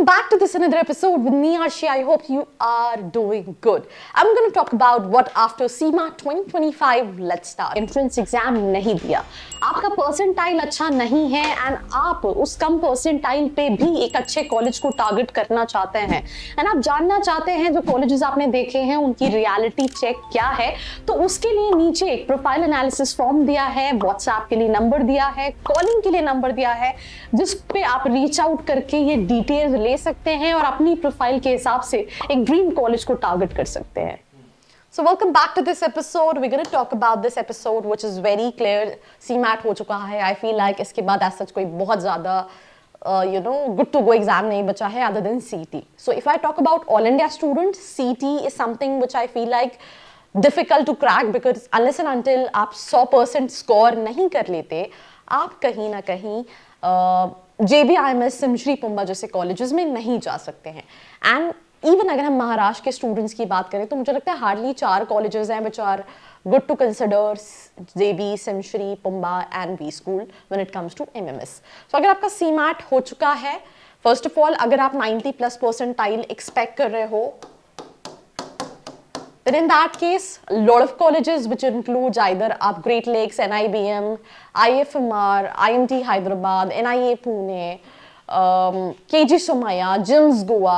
Welcome back to this another episode with me Arshi. I hope you are doing good. I'm going to talk about what after CMA 2025 let's start. Entrance exam नहीं दिया, आपका percentile अच्छा नहीं है and आप उस कम percentile पे भी एक अच्छे कॉलेज को टारगेट करना चाहते हैं एंड आप जानना चाहते हैं जो कॉलेजेस आपने देखे हैं उनकी रियलिटी चेक क्या है, तो उसके लिए नीचे एक प्रोफाइल एनालिसिस फॉर्म दिया है, व्हाट्सएप के लिए नंबर दिया है, कॉलिंग के लिए नंबर दिया है, जिस पे आप रीच आउट करके ये डिटेल्स ले सकते हैं और अपनी प्रोफाइल के हिसाब से एक ड्रीम कॉलेज को टारगेट कर सकते हैं. So welcome back to this episode. We're going to talk about this episode which is very clear. CMAT हो चुका है. I feel like इसके बाद as such कोई बहुत ज़्यादा good to go exam नहीं बचा है other than CT. So if I talk about all India students, CT is something which I feel like difficult to crack because unless and until आप 100% score नहीं कर लेते, आप कहीं ना कहीं JBIMS, सिमश्री, पुंबा जैसे कॉलेजेस में नहीं जा सकते हैं. एंड इवन अगर हम महाराष्ट्र के स्टूडेंट्स की बात करें तो मुझे लगता है हार्डली 4 कॉलेजेस हैं which are good to consider, JB, SIMSREE, PUMBA and B school when it comes to MMS. So अगर आपका CMAT हो चुका है, फर्स्ट ऑफ ऑल अगर आप 90+ परसेंटाइल एक्सपेक्ट कर रहे हो, then in that case, a lot of colleges which includes either Great Lakes, NIBM, IFMR, IMT Hyderabad, NIA Pune, KG Somaiya, JIMS Goa,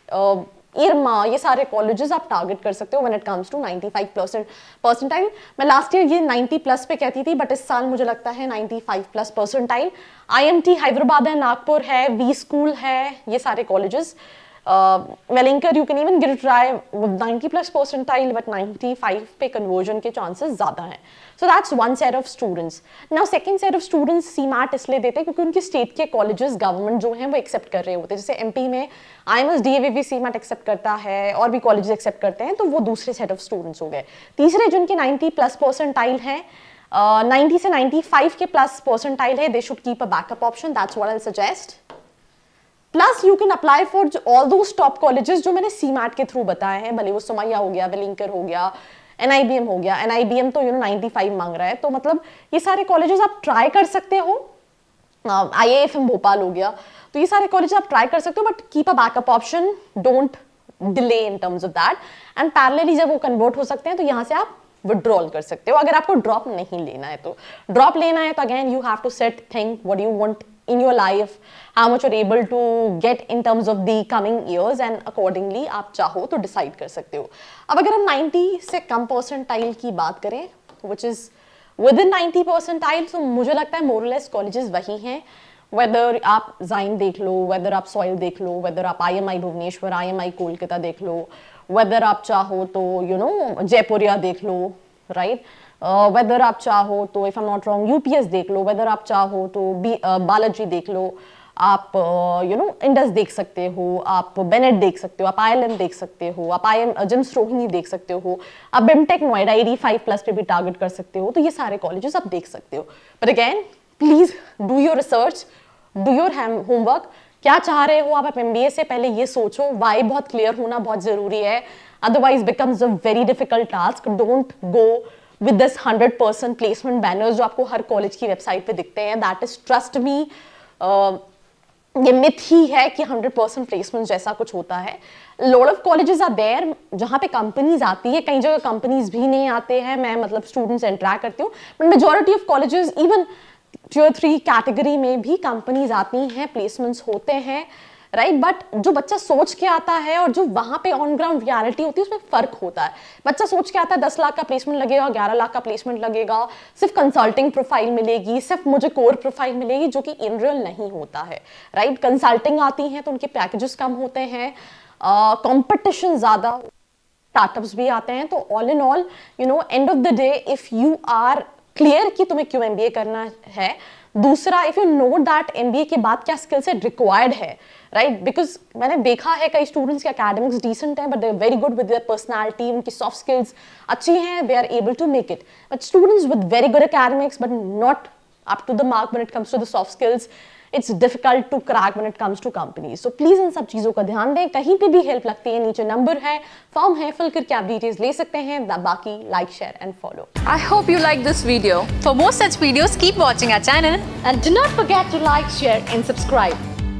IRMA, ये सारे colleges आप target कर सकते हो when it comes to 95% percentile. मैं last year ये 90+ पे कहती थी, but इस साल मुझे लगता है 95+ percentile. IMT Hyderabad है, नागपुर है, V School है, ये सारे colleges. Wellinger, you can even give it a try with 90+ percentile, but 95 पे conversion के chances ज़्यादा हैं. So that's one set of students. Now second set of students CMAT इसलिए देते हैं क्योंकि उनके state के colleges government जो हैं वो accept कर रहे होते हैं. जैसे MP में IMS DAV CMAT accept करता है और भी colleges accept करते हैं, तो वो दूसरे set of students हो गए. तीसरे जिनके 90+ percentile हैं, 90 से 95 के plus percentile है, they should keep a backup option. That's what I'll suggest. Plus you can apply for all those top colleges जो मैंने CMAT के थ्रू बताए हैं, भले वो सोमैया हो गया, वेलिंकर हो गया, NIBM हो गया. NIBM तो 95 मांग रहा है, तो मतलब ये सारे कॉलेजेस आप ट्राई कर सकते हो. IAFM भोपाल हो गया, तो ये सारे कॉलेज आप ट्राई कर सकते हो, but keep a backup option, don't delay in terms of that. And parallelly जब वो कन्वर्ट हो सकते हैं तो यहाँ से आप विड्रॉल कर सकते हो. अगर आपको ड्रॉप नहीं लेना है तो ड्रॉप लेना है तो again you have to set think what you want in your life, how much you're able to get in terms of the coming years and accordingly आप चाहो तो decide कर सकते हो. अब अगर हम 90 से कम परसेंटाइल की बात करें, which is within 90 परसेंटाइल, तो मुझे लगता है more or less colleges वही हैं. Whether आप Zyme देख लो, whether आप Soil देख लो, whether आप IMI भुवनेश्वर, IMI कोलकाता देख लो, whether आप चाहो तो जयपुरिया देख लो, right? वेदर आप चाहो तो if I am not wrong UPS देख लो, वेदर आप चाहो तो बालाजी देख लो, आप इंडस देख सकते हो, आप बेनेट देख सकते हो, आप ILM देख सकते हो, आप जिम्स रोहिणी देख सकते हो, आप बिमटेक नोएडा 85+ पे भी टारगेट कर सकते हो. तो ये सारे कॉलेजेस आप देख सकते हो. But again please do your research, do your homework. क्या चाह रहे हो आप MBA से पहले ये सोचो, वाई बहुत क्लियर होना बहुत जरूरी है, otherwise becomes a very difficult task. Don't go with this 100% placement banners जो आपको हर कॉलेज की वेबसाइट पे दिखते हैं. that is trust me, ये मिथ ही है कि 100% प्लेसमेंट जैसा कुछ होता है. lot of colleges are there जहाँ पे कंपनीज आती है, कई जगह कंपनीज भी नहीं आते हैं. मैं मतलब स्टूडेंट्स इंटरेक्ट करती हूँ, but majority of colleges even Tier 3 category में भी कंपनीज आती हैं, प्लेसमेंट्स होते हैं, राइट. बट जो बच्चा सोच के आता है और जो वहाँ पे ऑन ग्राउंड रियलिटी होती है उसमें फर्क होता है. बच्चा सोच के आता है 10 लाख का प्लेसमेंट लगेगा, 11 लाख का प्लेसमेंट लगेगा, सिर्फ कंसल्टिंग प्रोफाइल मिलेगी, सिर्फ मुझे कोर प्रोफाइल मिलेगी, जो कि इन रियल नहीं होता है, राइट. कंसल्टिंग आती हैं तो उनके पैकेजेस कम होते हैं, कॉम्पिटिशन ज़्यादा, स्टार्टअप्स भी आते हैं. तो all in all end of the day if you are clear कि तुम्हें क्यों MBA करना है. दूसरा, if you know that MBA के बाद क्या स्किल सेट रिक्वायर्ड है, राइट. बिकॉज मैंने देखा है कई स्टूडेंट्स के एकेडमिक्स डिसेंट हैं, but they are very good with their personality, उनकी सॉफ्ट स्किल्स अच्छी हैं, they are able to make it. But students with very good academics but not up to the mark when it comes to the soft skills, it's difficult to crack when it comes to companies. So please इन सब चीज़ों का ध्यान दें. कहीं पे भी help लगती है, नीचे नंबर है, फॉर्म है, फिल करके आप डिटेल्स ले सकते हैं. बाकी like, share and follow. I hope you like this video. For more such videos, keep watching our channel And do not forget to like, share and subscribe.